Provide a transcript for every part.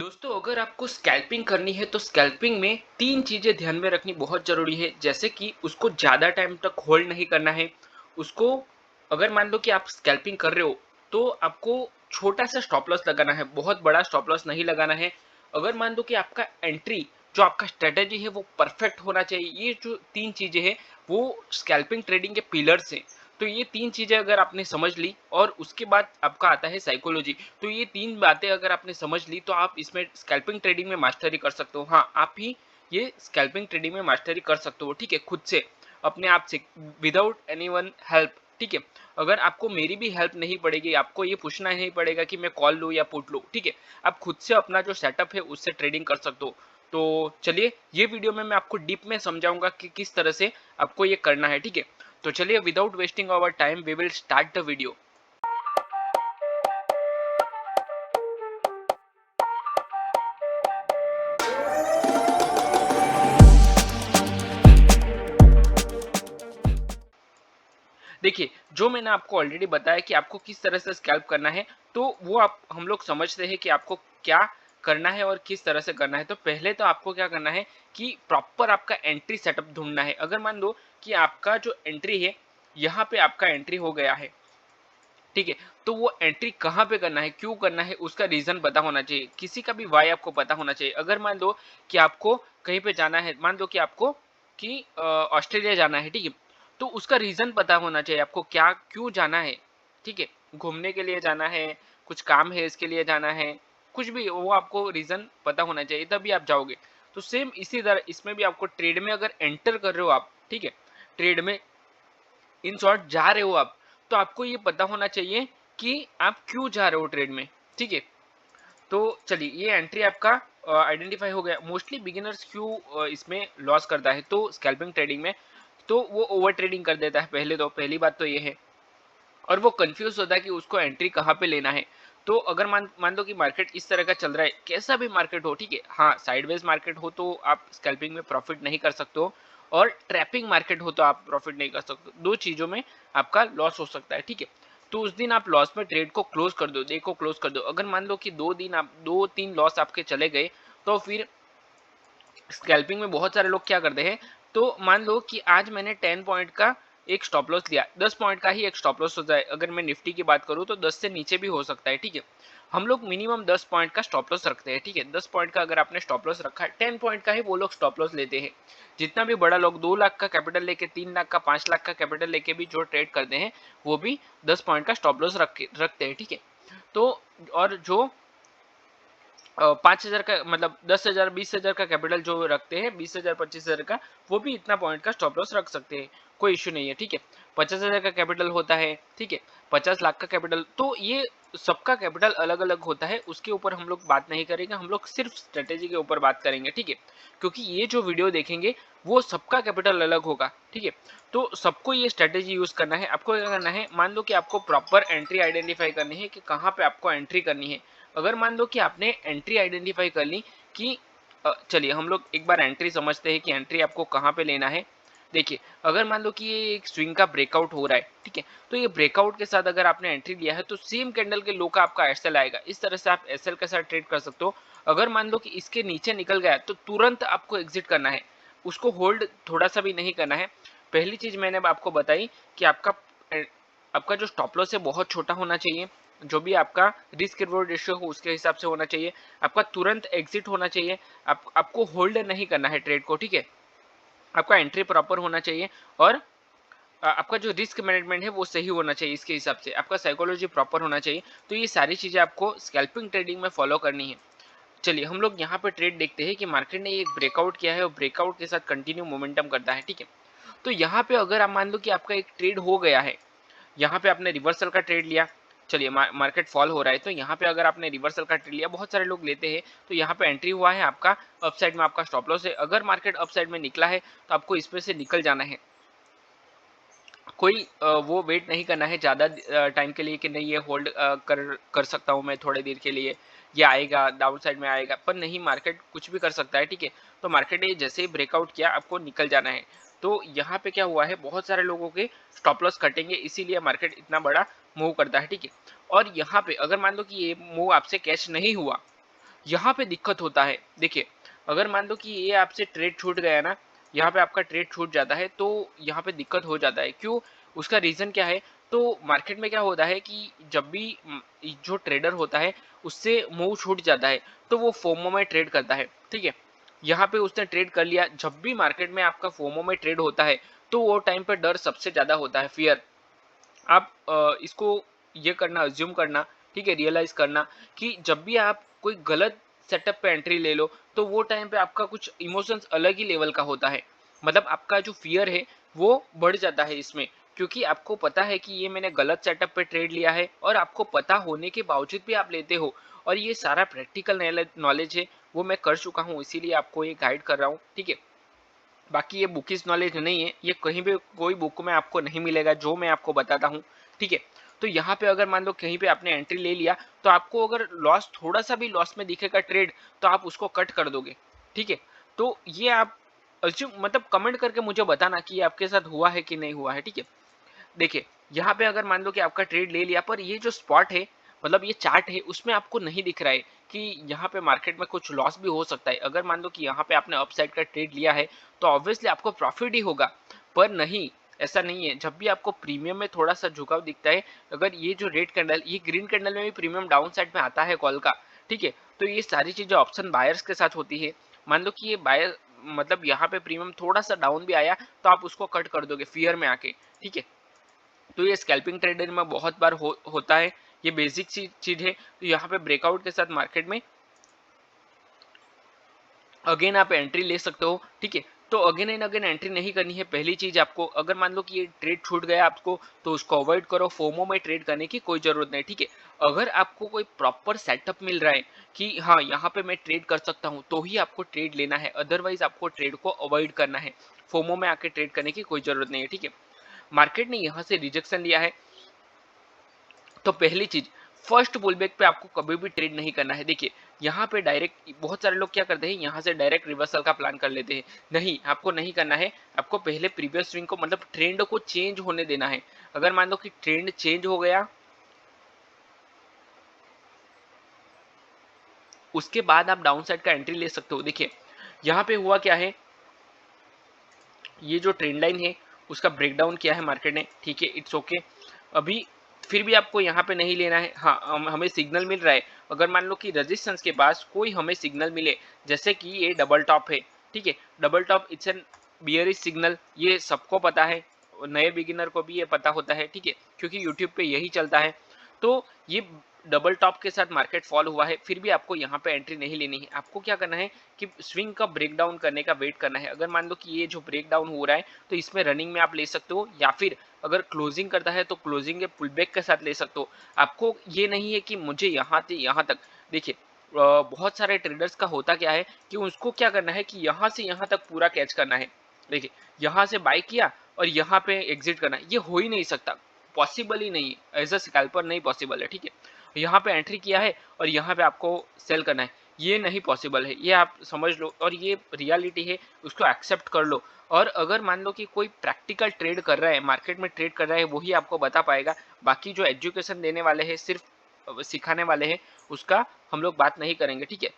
दोस्तों अगर आपको स्कैल्पिंग करनी है तो स्कैल्पिंग में तीन चीजें ध्यान में रखनी बहुत जरूरी है। जैसे कि उसको ज्यादा टाइम तक होल्ड नहीं करना है। उसको अगर मान लो कि आप स्कैल्पिंग कर रहे हो तो आपको छोटा सा स्टॉप लॉस लगाना है, बहुत बड़ा स्टॉप लॉस नहीं लगाना है। अगर मान लो कि आपका एंट्री जो आपका स्ट्रेटेजी है वो परफेक्ट होना चाहिए। ये जो तीन चीजें हैं वो स्कैल्पिंग ट्रेडिंग के पिलर्स हैं। तो ये तीन चीजें अगर आपने समझ ली और उसके बाद आपका आता है साइकोलॉजी। तो ये तीन बातें अगर आपने समझ ली तो आप इसमें स्कैल्पिंग ट्रेडिंग में मास्टरी कर सकते हो। हाँ, आप ही ये स्कैल्पिंग ट्रेडिंग में मास्टरी कर सकते हो, ठीक है, खुद से, अपने आप से, विदाउट एनीवन हेल्प, ठीक है। अगर आपको मेरी भी हेल्प नहीं पड़ेगी, आपको ये पूछना नहीं पड़ेगा कि मैं कॉल लूँ या पुट लूँ, ठीक है। आप खुद से अपना जो सेटअप है उससे ट्रेडिंग कर सकते हो। तो चलिए ये वीडियो में मैं आपको डीप में समझाऊंगा कि किस तरह से आपको ये करना है, ठीक है। तो चलिए without wasting our time we will start the video. देखिए, जो मैंने आपको ऑलरेडी बताया कि आपको किस तरह से स्कैल्प करना है, तो वो आप हम लोग समझते हैं कि आपको क्या करना है और किस तरह से करना है। तो पहले तो आपको क्या करना है कि प्रॉपर आपका एंट्री सेटअप ढूंढना है। अगर मान लो कि आपका जो एंट्री है, यहाँ पे आपका एंट्री हो गया है, ठीक है, तो वो एंट्री कहाँ पे करना है, क्यों करना है, उसका रीजन पता होना चाहिए। किसी का भी वाई आपको पता होना चाहिए। अगर मान लो कि आपको कहीं पे जाना है, मान लो कि आपको कि ऑस्ट्रेलिया जाना है, ठीक है, तो उसका रीजन पता होना चाहिए आपको, क्या क्यों जाना है, ठीक है। घूमने के लिए जाना है, कुछ काम है इसके लिए जाना है, कुछ भी वो आपको रीजन पता होना चाहिए, तभी आप जाओगे। तो सेम इसी तरह इसमें भी आपको ट्रेड में अगर एंटर कर रहे हो आप, ठीक है, ट्रेड में इन शॉर्ट जा रहे हो आप, तो आपको ये पता होना चाहिए कि आप क्यों जा रहे हो ट्रेड में, ठीक है। तो चलिए ये एंट्री आपका आइडेंटिफाई हो गया। मोस्टली बिगिनर्स क्यों इसमें लॉस करता है तो स्कैल्पिंग ट्रेडिंग में, तो वो ओवर ट्रेडिंग कर देता है। पहले तो पहली बात तो ये है, और वो कंफ्यूज होता है कि उसको एंट्री कहाँ पे लेना है। तो अगर मान मान लो कि मार्केट इस तरह का चल रहा है, कैसा भी मार्केट हो, ठीक है, हाँ, साइडवेज मार्केट हो तो आप स्कैल्पिंग में प्रॉफिट नहीं कर सकते हो, और ट्रैपिंग मार्केट हो तो आप प्रॉफिट नहीं कर सकते। दो चीजों में आपका लॉस हो सकता है, ठीक है। तो उस दिन आप लॉस में ट्रेड को क्लोज कर दो, डे को क्लोज कर दो। अगर मान लो कि दो दिन आप दो तीन लॉस आपके चले गए, तो फिर स्कैल्पिंग में बहुत सारे लोग क्या करते हैं, तो मान लो कि आज मैंने 10 पॉइंट का एक स्टॉप लॉस लिया, 10 पॉइंट का ही एक स्टॉप लॉस होता है। अगर मैं निफ्टी की बात करूं तो 10 से नीचे भी हो सकता है, ठीक है। हम लोग मिनिमम 10 पॉइंट का स्टॉप लॉस रखते हैं, ठीक है। 10 पॉइंट का अगर आपने स्टॉप लॉस रखा है, 10 पॉइंट का ही वो लोग स्टॉप लॉस लेते हैं। जितना भी बड़ा लोग 2 लाख का कैपिटल लेके, 3 लाख का, 5 लाख का कैपिटल लेके भी जो ट्रेड करते हैं, वो भी 10 पॉइंट का स्टॉप लॉस रखते हैं, ठीक है। तो और जो 5,000 का मतलब 10,000 20,000 का कैपिटल जो रखते हैं, 20,000 25,000 का, वो भी इतना पॉइंट का स्टॉप लॉस रख सकते हैं, कोई इश्यू नहीं है, ठीक है। 50,000 का कैपिटल होता है, ठीक है, 50 लाख का कैपिटल, तो ये सबका कैपिटल अलग अलग होता है, उसके ऊपर हम लोग बात नहीं करेंगे। हम लोग सिर्फ स्ट्रेटेजी के ऊपर बात करेंगे, ठीक है। क्योंकि ये जो वीडियो देखेंगे वो सबका कैपिटल अलग होगा, ठीक है। तो सबको ये स्ट्रेटेजी यूज करना है। आपको क्या करना है, मान लो कि आपको प्रॉपर एंट्री आइडेंटिफाई करनी है कि कहाँ पे आपको एंट्री करनी है। अगर मान लो कि आपने एंट्री आइडेंटिफाई कर ली कि चलिए हम लोग एक बार एंट्री समझते हैं कि एंट्री आपको कहाँ पे लेना है। देखिए, अगर मान लो कि ये एक स्विंग का ब्रेकआउट हो रहा है, ठीक है, तो ये ब्रेकआउट के साथ अगर आपने एंट्री लिया है तो सेम कैंडल के लो का आपका एसएल आएगा। इस तरह से आप एसएल के साथ ट्रेड कर सकते हो। अगर मान लो कि इसके नीचे निकल गया तो तुरंत आपको एग्जिट करना है, उसको होल्ड थोड़ा सा भी नहीं करना है। पहली चीज मैंने आपको बताई कि आपका जो स्टॉप लॉस है बहुत छोटा होना चाहिए। जो भी आपका रिस्क रिवॉर्ड रेशियो हो उसके हिसाब से होना चाहिए। आपका तुरंत एग्जिट होना चाहिए। आपको होल्ड नहीं करना है ट्रेड को, ठीक है। आपका एंट्री प्रॉपर होना चाहिए, और आपका जो रिस्क मैनेजमेंट है वो सही होना चाहिए। इसके हिसाब से आपका साइकोलॉजी प्रॉपर होना चाहिए। तो ये सारी चीजें आपको स्कैल्पिंग ट्रेडिंग में फॉलो करनी है। चलिए हम लोग यहाँ पे ट्रेड देखते हैं कि मार्केट ने एक ब्रेकआउट किया है और ब्रेकआउट के साथ कंटिन्यू मोमेंटम करता है, ठीक है। तो यहाँ पे अगर आप मान लो कि आपका एक ट्रेड हो गया है, यहाँ पे आपने रिवर्सल का ट्रेड लिया, चलिए मार्केट फॉल हो रहा है तो यहाँ पे अगर आपने रिवर्सल का ट्रेड लिया, बहुत सारे लोग लेते हैं, तो यहाँ पे एंट्री हुआ है आपका, अपसाइड में आपका स्टॉप लॉस है। अगर मार्केट अपसाइड में निकला है तो आपको इसमें से निकल जाना है। कोई वो वेट नहीं करना है ज़्यादा टाइम के लिए कि नहीं ये होल्ड कर कर सकता हूँ मैं थोड़ी देर के लिए, ये आएगा डाउन साइड में आएगा, पर नहीं, मार्केट कुछ भी कर सकता है, ठीक है। तो मार्केट ने जैसे ही ब्रेकआउट किया आपको निकल जाना है। तो यहाँ पे क्या हुआ है, बहुत सारे लोगों के स्टॉप लॉस कटेंगे, इसीलिए मार्केट इतना बड़ा मूव करता है, ठीक है। और यहाँ पे अगर मान लो कि ये मूव आपसे कैच नहीं हुआ, यहाँ पे दिक्कत होता है। देखिए, अगर मान लो कि ये आपसे ट्रेड छूट गया ना, यहाँ पे आपका ट्रेड छूट जाता है, तो यहाँ पे दिक्कत हो जाता है। क्यों? उसका रीज़न क्या है? तो मार्केट में क्या होता है कि जब भी जो ट्रेडर होता है, उससे मूव छूट जाता है, तो वो फोमो में ट्रेड करता है, ठीक है? यहाँ पे उसने ट्रेड कर लिया। जब भी मार्केट में आपका फोमो में ट्रेड होता है, तो वो टाइम पे डर सबसे ज़्यादा होता है, फियर। आप इसको ये करना, अज्यूम करना, ठीक है, रियलाइज करना कि जब भी आप कोई गलत सेटअप पे एंट्री ले लो, तो वो टाइम पे आपका कुछ इमोशंस अलग ही लेवल का होता है। मतलब आपका जो फियर है वो बढ़ जाता है इसमें, क्योंकि आपको पता है कि ये मैंने गलत सेटअप पे ट्रेड लिया है, और आपको पता होने के बावजूद भी आप लेते हो। और ये सारा प्रैक्टिकल नॉलेज है, वो मैं कर चुका हूँ, इसीलिए आपको ये गाइड कर रहा हूँ, ठीक है। बाकी ये बुकिश नॉलेज नहीं है, ये कहीं भी कोई बुक में आपको नहीं मिलेगा जो मैं आपको बताता हूँ, ठीक है। तो यहाँ पे अगर मान लो कहीं पे आपने एंट्री ले लिया, तो आपको अगर लॉस, थोड़ा सा भी लॉस में दिखेगा ट्रेड, तो आप उसको कट कर दोगे, ठीक है। तो ये आप मतलब कमेंट करके मुझे बताना कि ये आपके साथ हुआ है कि नहीं हुआ है, ठीक है। देखिए, यहाँ पे अगर मान लो कि आपका ट्रेड ले लिया, पर ये जो स्पॉट है, मतलब ये चार्ट है, उसमें आपको नहीं दिख रहा है कि यहाँ पे मार्केट में कुछ लॉस भी हो सकता है। अगर मान लो कि यहाँ पे आपने अपसाइड का ट्रेड लिया है, तो ऑब्वियसली आपको प्रॉफिट ही होगा। पर नहीं, ऐसा नहीं है। जब भी आपको प्रीमियम में थोड़ा सा झुकाव दिखता है, अगर ये जो रेड कैंडल, ये ग्रीन कैंडल में भी प्रीमियम डाउन साइड में आता है कॉल का, ठीक है, तो ये सारी चीजें ऑप्शन बायर्स के साथ होती है। मान लो कि ये बायर, मतलब यहाँ पे प्रीमियम थोड़ा सा डाउन भी आया, तो आप उसको कट कर दोगे फियर में आके, ठीक है। तो ये स्कैल्पिंग ट्रेडर में बहुत बार होता है, ये बेसिक चीज है। तो यहाँ पे ब्रेकआउट के साथ मार्केट में अगेन आप एंट्री ले सकते हो, ठीक है। तो अगेन एंड अगेन एंट्री नहीं करनी है। पहली चीज आपको, अगर मान लो कि ये ट्रेड छूट गया आपको, तो उसको अवॉइड करो। फोमो में ट्रेड करने की कोई जरूरत नहीं, ठीक है। अगर आपको कोई प्रॉपर सेटअप मिल रहा है कि हाँ यहाँ पे मैं ट्रेड कर सकता हूँ, तो ही आपको ट्रेड लेना है, अदरवाइज आपको ट्रेड को अवॉइड करना है। फोमो में आके ट्रेड करने की कोई जरूरत नहीं है, ठीक है। मार्केट ने यहाँ से रिजेक्शन लिया है, तो पहली चीज, फर्स्ट पुलबैक पे आपको कभी भी ट्रेड नहीं करना है। देखिए, यहाँ पे डायरेक्ट, बहुत सारे लोग क्या करते हैं, यहाँ से डायरेक्ट रिवर्सल का प्लान कर लेते हैं। नहीं, आपको नहीं करना है। आपको पहले प्रीवियस स्विंग को, मतलब ट्रेंड को चेंज होने देना है। अगर मान लो कि ट्रेंड चेंज हो गया, उसके बाद आप डाउन साइड का एंट्री ले सकते हो। देखिए, यहाँ पे हुआ क्या है, ये जो ट्रेंड लाइन है, उसका ब्रेकडाउन किया है मार्केट ने, ठीक है, इट्स ओके। अभी फिर भी आपको यहाँ पे नहीं लेना है। हाँ, हमें सिग्नल मिल रहा है। अगर मान लो कि रेजिस्टेंस के पास कोई हमें सिग्नल मिले, जैसे कि ये डबल टॉप है, ठीक है, double top it's an bearish signal, ये सबको पता है, नए बिगिनर को भी ये पता होता है, ठीक है, क्योंकि यूट्यूब पे यही चलता है। तो ये डबल टॉप के साथ मार्केट फॉल हुआ है, फिर भी आपको यहाँ पे एंट्री नहीं लेनी है। आपको क्या करना है कि स्विंग का ब्रेकडाउन करने का वेट करना है। अगर मान लो कि ये जो ब्रेकडाउन हो रहा है, तो इसमें रनिंग में आप ले सकते हो, या फिर अगर क्लोजिंग करता है तो क्लोजिंग के पुलबैक के साथ ले सकते हो। आपको ये नहीं है कि मुझे यहाँ से यहाँ तक, देखिए बहुत सारे ट्रेडर्स का होता क्या है कि उसको क्या करना है कि यहाँ से यहाँ तक पूरा कैच करना है। देखिए, यहाँ से बाय किया और यहाँ पे एग्जिट करना, ये हो ही नहीं सकता, पॉसिबल ही नहीं है, एज अ स्कैल्पर नहीं पॉसिबल है, ठीक है। यहाँ पे एंट्री किया है और यहाँ पे आपको सेल करना है, ये नहीं पॉसिबल है, ये आप समझ लो, और ये रियलिटी है, उसको एक्सेप्ट कर लो। और अगर मान लो कि कोई प्रैक्टिकल ट्रेड कर रहा है, मार्केट में ट्रेड कर रहा है, वही आपको बता पाएगा। बाकी जो एजुकेशन देने वाले हैं, सिर्फ सिखाने वाले हैं, उसका हम लोग बात नहीं करेंगे, ठीक है।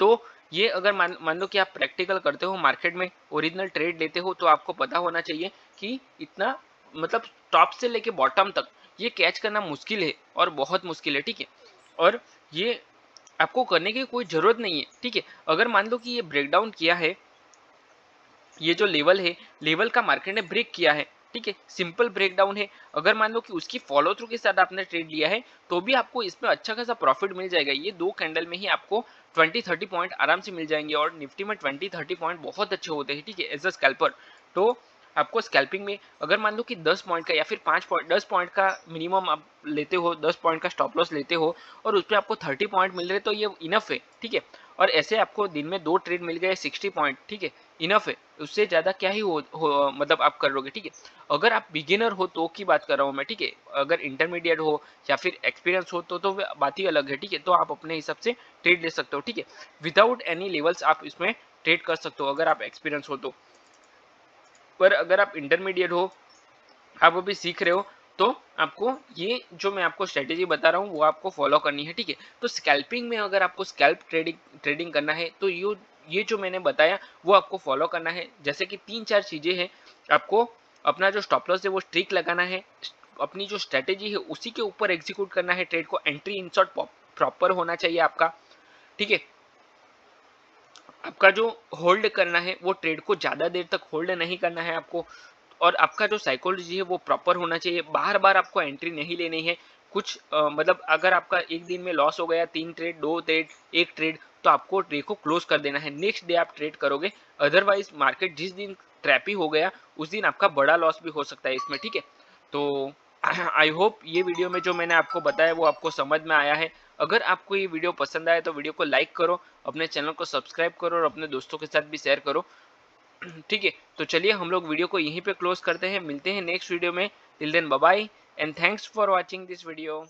तो ये अगर मान लो कि आप प्रैक्टिकल करते हो, मार्केट में ओरिजिनल ट्रेड लेते हो, तो आपको पता होना चाहिए कि इतना, मतलब टॉप से लेके बॉटम तक ये कैच करना मुश्किल है, और बहुत मुश्किल है, ठीक है। और ये आपको करने की कोई जरूरत नहीं है, ठीक है। अगर मान लो कि ये ब्रेकडाउन किया है, ये जो लेवल है, लेवल का मार्केट ने ब्रेक किया है, ठीक है, सिंपल ब्रेकडाउन है। अगर मान लो कि उसकी फॉलो थ्रू के साथ आपने ट्रेड लिया है, तो भी आपको इसमें अच्छा खासा प्रॉफिट मिल जाएगा। ये दो कैंडल में ही आपको 20-30 पॉइंट आराम से मिल जाएंगे, और निफ्टी में 20-30 पॉइंट बहुत अच्छे होते हैं, ठीक है, एज अ स्कैल्पर। तो आपको स्कैल्पिंग में अगर मान लो कि 10 पॉइंट का या फिर 5 पॉइंट, 10 पॉइंट का मिनिमम आप लेते हो, 10 पॉइंट का स्टॉप लॉस लेते हो, और उस पर आपको 30 पॉइंट मिल रहे, तो ये इनफ है, ठीक है। और ऐसे आपको दिन में 2 ट्रेड मिल गए 60 पॉइंट, ठीक है, इनफ है। उससे ज्यादा क्या ही हो मतलब आप कर लोगे, ठीक है। अगर आप बिगिनर हो तो की बात कर रहा हूँ मैं, ठीक है। अगर इंटरमीडिएट हो या फिर एक्सपीरियंस हो, तो बात ही अलग है, ठीक है। तो आप अपने हिसाब से ट्रेड ले सकते हो, ठीक है। विदाउट एनी लेवल्स आप इसमें ट्रेड कर सकते हो, अगर आप एक्सपीरियंस हो तो। पर अगर आप इंटरमीडिएट हो, आप अभी सीख रहे हो, तो आपको ये जो मैं आपको स्ट्रेटेजी बता रहा हूँ वो आपको फॉलो करनी है, ठीक है। तो स्कैल्पिंग में अगर आपको स्कैल्प ट्रेडिंग करना है तो ये जो मैंने बताया वो आपको फॉलो करना है। जैसे कि 3-4 चीजें हैं, आपको अपना जो स्टॉप लॉस है वो स्ट्रिक लगाना है, अपनी जो स्ट्रेटेजी है उसी के ऊपर एग्जीक्यूट करना है ट्रेड को, एंट्री इंसर्ट प्रॉपर होना चाहिए आपका, ठीक है। आपका जो होल्ड करना है वो ट्रेड को ज्यादा देर तक होल्ड नहीं करना है आपको, और आपका जो साइकोलॉजी है वो प्रॉपर होना चाहिए। बार बार आपको एंट्री नहीं लेनी है। कुछ मतलब अगर आपका एक दिन में लॉस हो गया 3 ट्रेड 2 ट्रेड 1 ट्रेड, तो आपको ट्रेड को क्लोज कर देना है, नेक्स्ट डे आप ट्रेड करोगे। अदरवाइज मार्केट जिस दिन ट्रैपी हो गया उस दिन आपका बड़ा लॉस भी हो सकता है इसमें, ठीक है। तो आई होप ये वीडियो में जो मैंने आपको बताया वो आपको समझ में आया है। अगर आपको ये वीडियो पसंद आया तो वीडियो को लाइक करो, अपने चैनल को सब्सक्राइब करो और अपने दोस्तों के साथ भी शेयर करो, ठीक है। तो चलिए हम लोग वीडियो को यहीं पे क्लोज करते हैं, मिलते हैं नेक्स्ट वीडियो में। Till then bye bye and thanks for watching this video.